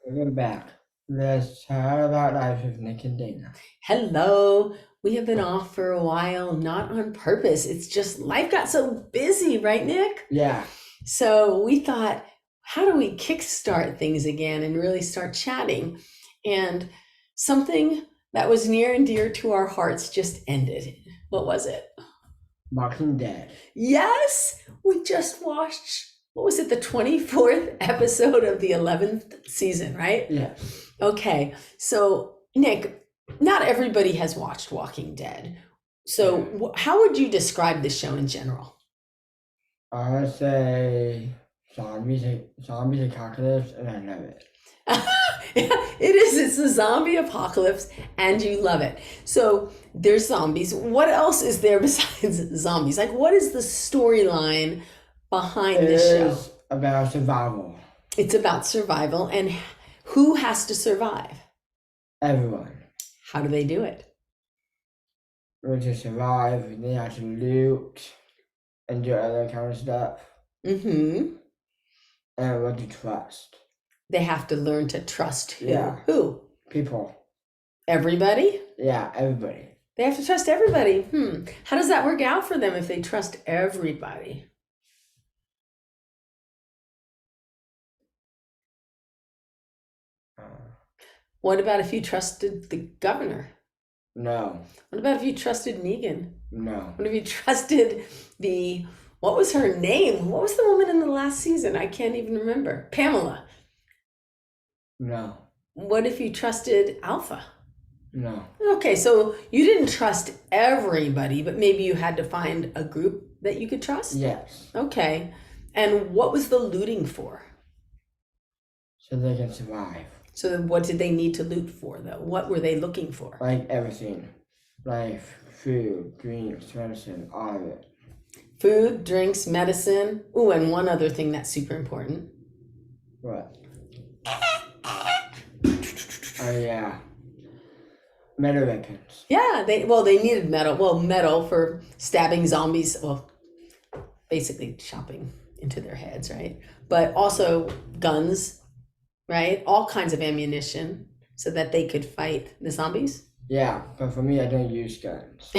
Welcome back. Let's chat about life with Nick and Dana. Hello. We have been off for a while, not on purpose. It's just life got so busy, right, Nick? Yeah, So we thought, how do we kickstart things again and really start chatting? And something that was near and dear to our hearts just ended. What was it? Walking Dead. Yes, we just watched, what was it, the 24th episode of the 11th season, right? Yes. Okay, so Nick, not everybody has watched Walking Dead. So, how would you describe the show in general? I would say zombies apocalypse, and I love it. It is. It's a zombie apocalypse, and you love it. So, there's zombies. What else is there besides zombies? Like, what is the storyline It behind this show? is about survival. It's about survival, and who has to survive? Everyone. How do they do it? Want to survive, they have to loot and do other kind of stuff. Mm-hmm. And what to trust. They have to learn to trust who? Yeah. Who? People. Everybody? Yeah, everybody. They have to trust everybody. How does that work out for them if they trust everybody? Uh, What about if you trusted the governor? no, What about if you trusted Negan? no, What if you trusted what was her name? What was the woman in the last season? I can't even remember. Pamela. no, What if you trusted Alpha? no. Okay, so you didn't trust everybody, but maybe you had to find a group that you could trust? Yes. Okay. And what was the looting for? So they can survive. So what did they need to loot for, though? What were they looking for? Like everything. Life, food, drinks, medicine, all of it. Food, drinks, medicine. Ooh, and one other thing that's super important. What? Oh yeah. Metal weapons. Yeah, they needed metal. Well, metal for stabbing zombies. Well, basically chopping into their heads, right? But also guns, right? All kinds of ammunition so that they could fight the zombies. Yeah, but for me I don't use guns.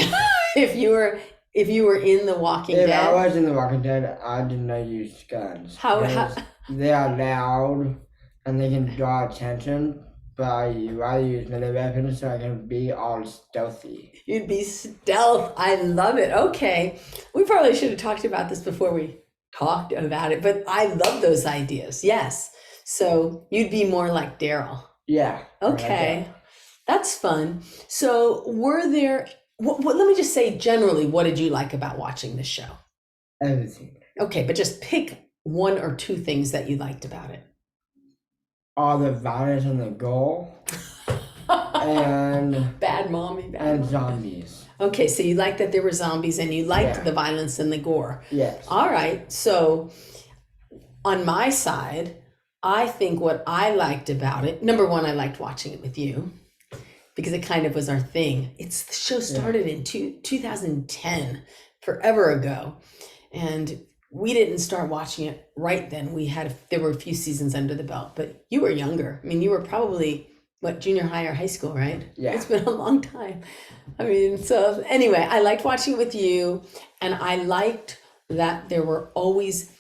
if you were if you were in The Walking If Dead, I was in The Walking Dead, I did not use guns. how Because they are loud and they can draw attention, but I rather use melee weapons so I can be all stealthy. you'd be stealth. I love it. Okay. We probably should have talked about this before we talked about it, but I love those ideas. Yes. So you'd be more like Daryl. Yeah. Okay. That's fun. So were there, let me just say generally, what did you like about watching this show? Everything. Okay, but just pick one or two things that you liked about it. All the violence and the goal and Bad mommy, bad and mommy. zombies. Okay, so you liked that there were zombies and you liked Yeah. the violence and the gore. Yes. All right, so on my side, I think what I liked about it, number one, I liked watching it with you because it kind of was our thing. The show started in 2010, forever ago, and we didn't start watching it right then. There were a few seasons under the belt, but you were younger. I mean, you were probably what, junior high or high school, right? Yeah. It's been a long time. I mean, so anyway, I liked watching it with you, and I liked that there were always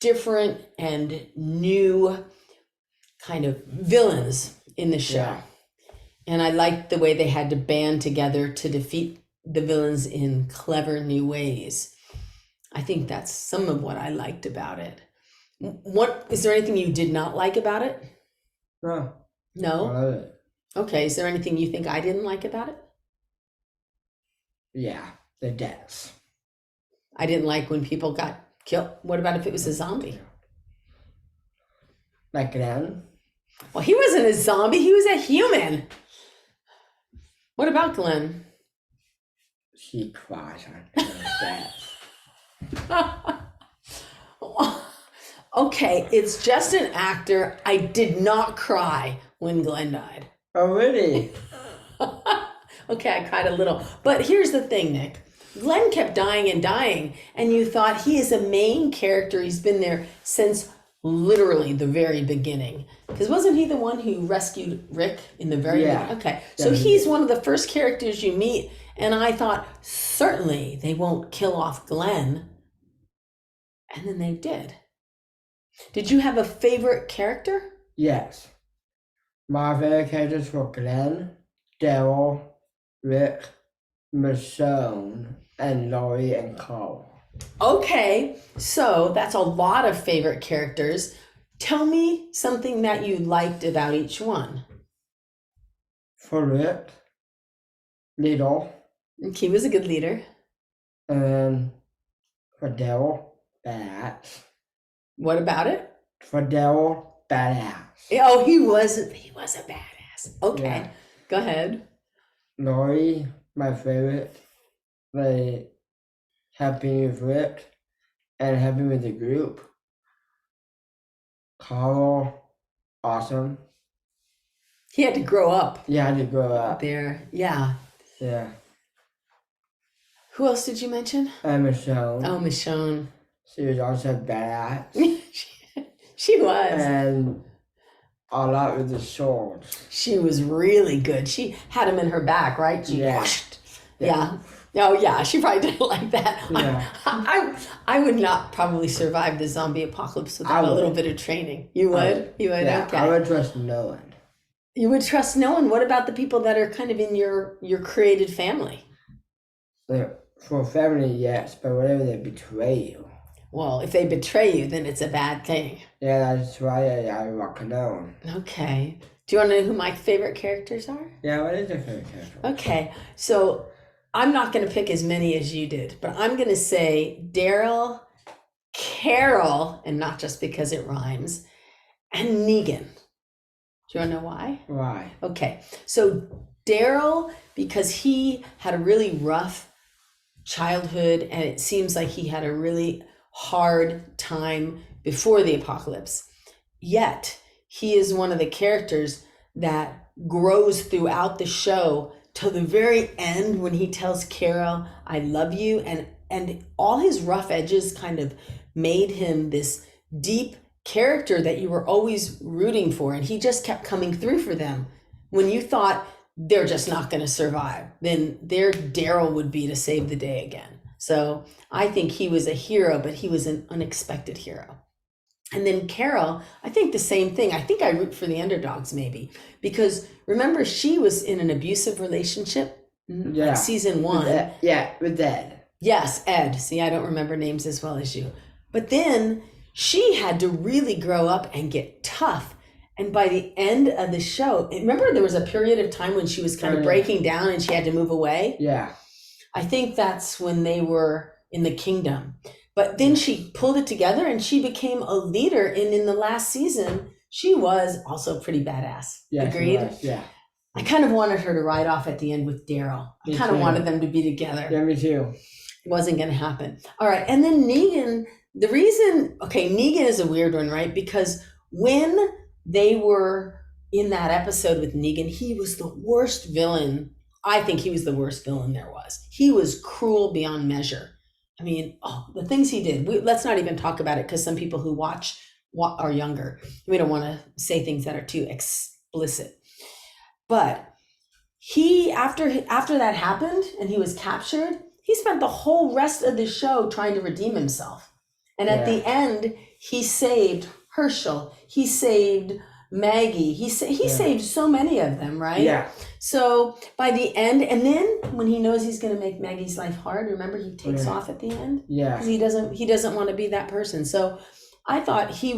different and new kind of villains in the show. Yeah. And I liked the way they had to band together to defeat the villains in clever new ways. I think that's some of what I liked about it. What is there anything you did not like about it? No. I No? love it. Okay, is there anything you think I didn't like about it? Yeah. The deaths. I didn't like when people got killed. What about if it was a zombie? Like Glenn. Well, he wasn't a zombie, he was a human. What about Glenn? She cries on death. Okay, it's just an actor. I did not cry when Glenn died. Oh really? Okay, I cried a little. But here's the thing, Nick. Glenn kept dying and dying, and you thought he is a main character. He's been there since literally the very beginning. Because wasn't he the one who rescued Rick in the very beginning? Okay, so he's one of the first characters you meet, and I thought, certainly they won't kill off Glenn. And then they did. Did you have a favorite character? Yes. My favorite characters were Glenn, Daryl, Rick, Michonne, and Lori and Carl. Okay, so that's a lot of favorite characters. Tell me something that you liked about each one. For Rick, Little. He was a good leader. And for Daryl, badass. What about it? For Daryl, badass. Oh, he was a badass. Okay, Yeah. Go ahead. Lori, my favorite. Like helping with Rick and helping with the group. Carl, awesome. He had to grow up You had to grow up. there. Yeah. Yeah. Who else did you mention? And Michonne. Oh, Michonne. She was also badass. She was. And a lot with the swords. She was really good. She had him in her back, right? She Yeah. whooshed. Yeah. Oh, yeah. She probably didn't like that. Yeah. I would not probably survive the zombie apocalypse without a little bit of training. You would? You would? Yeah, Okay. I would trust no one. You would trust no one. What about the people that are kind of in your created family? For family, yes, but whenever they betray you. Well, if they betray you, then it's a bad thing. Yeah, that's why I walk alone. Okay. Do you want to know who my favorite characters are? Yeah, what is your favorite character? Okay. So I'm not going to pick as many as you did, but I'm going to say Daryl, Carol, and not just because it rhymes, and Negan. Do you want to know why? Why? Okay. So Daryl, because he had a really rough childhood, and it seems like he had a really hard time before the apocalypse. Yet, he is one of the characters that grows throughout the show till the very end when he tells Carol, I love you. And all his rough edges kind of made him this deep character that you were always rooting for. And he just kept coming through for them. When you thought they're just not going to survive, then their Daryl would be to save the day again. So I think he was a hero, but he was an unexpected hero. And then Carol, I think the same thing. I think I root for the underdogs maybe, because remember she was in an abusive relationship, like season 1. With Ed. Yes, Ed. See, I don't remember names as well as you. But then she had to really grow up and get tough. And by the end of the show, remember there was a period of time when she was kind of breaking down and she had to move away? Yeah. I think that's when they were in the kingdom. But then she pulled it together and she became a leader. And in the last season, she was also pretty badass. Yeah, agreed? Yeah. I kind of wanted her to ride off at the end with Daryl. I kind of wanted them to be together. Yeah, me too. It wasn't going to happen. All right. And then Negan, Negan is a weird one, right? Because when they were in that episode with Negan, he was the worst villain. I think he was the worst villain there was. He was cruel beyond measure. I mean, the things he did. Let's not even talk about it because some people who watch are younger. We don't want to say things that are too explicit. But he, after that happened and he was captured, he spent the whole rest of the show trying to redeem himself. And at the end, he saved Herschel. He saved Maggie. He saved so many of them, right? Yeah. So by the end, and then when he knows he's going to make Maggie's life hard, remember he takes off at the end? Yeah. Because he doesn't want to be that person. So I thought he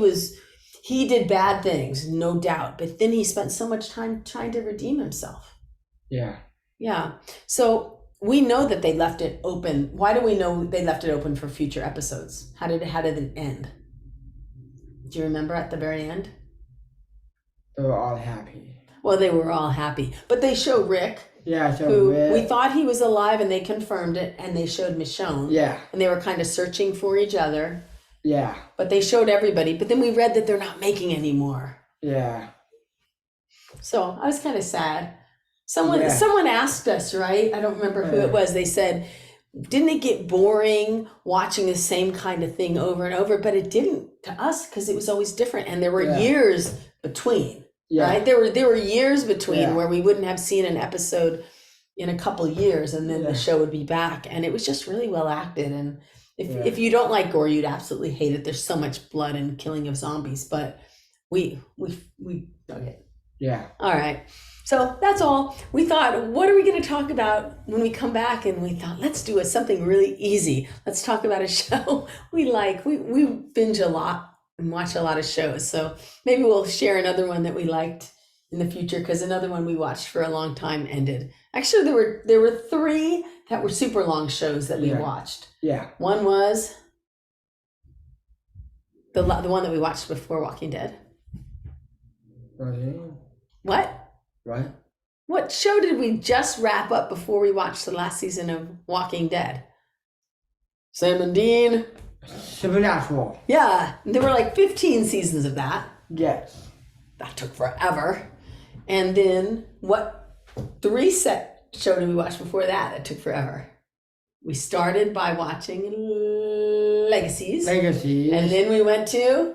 did bad things, no doubt. But then he spent so much time trying to redeem himself. Yeah. Yeah. So we know that they left it open. Why do we know they left it open for future episodes? How did it end? Do you remember at the very end? They were all happy. Well, they were all happy. But they show Rick, Yeah, so who Rick, we thought he was alive, and they confirmed it, and they showed Michonne. Yeah. And they were kind of searching for each other. Yeah. But they showed everybody. But then we read that they're not making any more. Yeah. So I was kind of sad. Someone asked us, right? I don't remember who it was. They said, didn't it get boring watching the same kind of thing over and over? But it didn't to us because it was always different, and there were years between. Yeah. Right? There were years between Yeah. where we wouldn't have seen an episode in a couple years, and then Yeah. the show would be back, and it was just really well acted. And Yeah. if you don't like gore, you'd absolutely hate it. There's so much blood and killing of zombies, but we dug it. Yeah. All right. So that's all. We thought, what are we going to talk about when we come back? And we thought, let's do something really easy. Let's talk about a show we like. We binge a lot and watch a lot of shows. So maybe we'll share another one that we liked in the future, because another one we watched for a long time ended. Actually, there were 3 that were super long shows that we Yeah. watched. Yeah. One was the one that we watched before Walking Dead. What? Right. What show did we just wrap up before we watched the last season of Walking Dead? Sam and Dean. Supernatural. Yeah, there were like 15 seasons of that. Yes. That took forever. And then what 3 set show did we watch before that? That took forever. We started by watching Legacies. Legacies. And then we went to...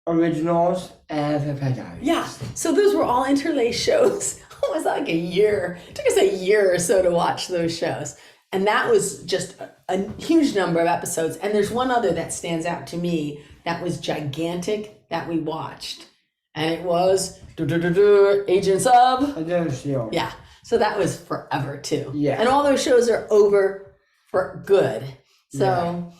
Originals and Vampire Diaries. Yeah, so those were all interlaced shows. It was like a year. It took us a year or so to watch those shows. And that was just a huge number of episodes. And there's one other that stands out to me that was gigantic that we watched. And it was Agents of... Agents of S.H.I.E.L.D. Yeah, so that was forever too. Yeah. And all those shows are over for good. So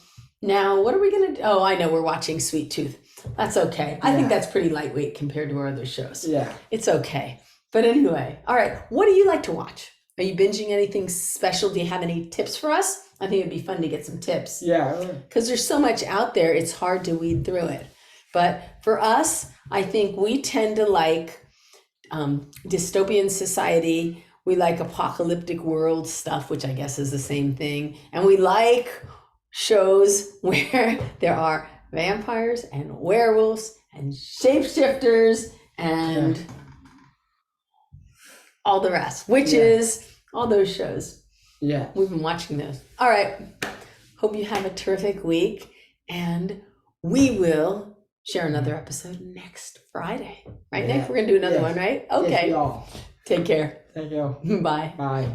now what are we going to do? Oh, I know, we're watching Sweet Tooth. That's okay. I think Yeah. that's pretty lightweight compared to our other shows. Yeah. It's okay. But anyway, all right. What do you like to watch? Are you binging anything special? Do you have any tips for us? I think it'd be fun to get some tips. Yeah. Because there's so much out there, it's hard to weed through it. But for us, I think we tend to like dystopian society. We like apocalyptic world stuff, which I guess is the same thing. And we like shows where there are vampires and werewolves and shapeshifters and all the rest, which is all those shows. Yeah. We've been watching those. All right. Hope you have a terrific week, and we will share another episode next Friday. Right, Nick? Yeah. We're going to do another Yes. one, right? Yes, Okay. y'all. Take care. Thank you. Bye. Bye.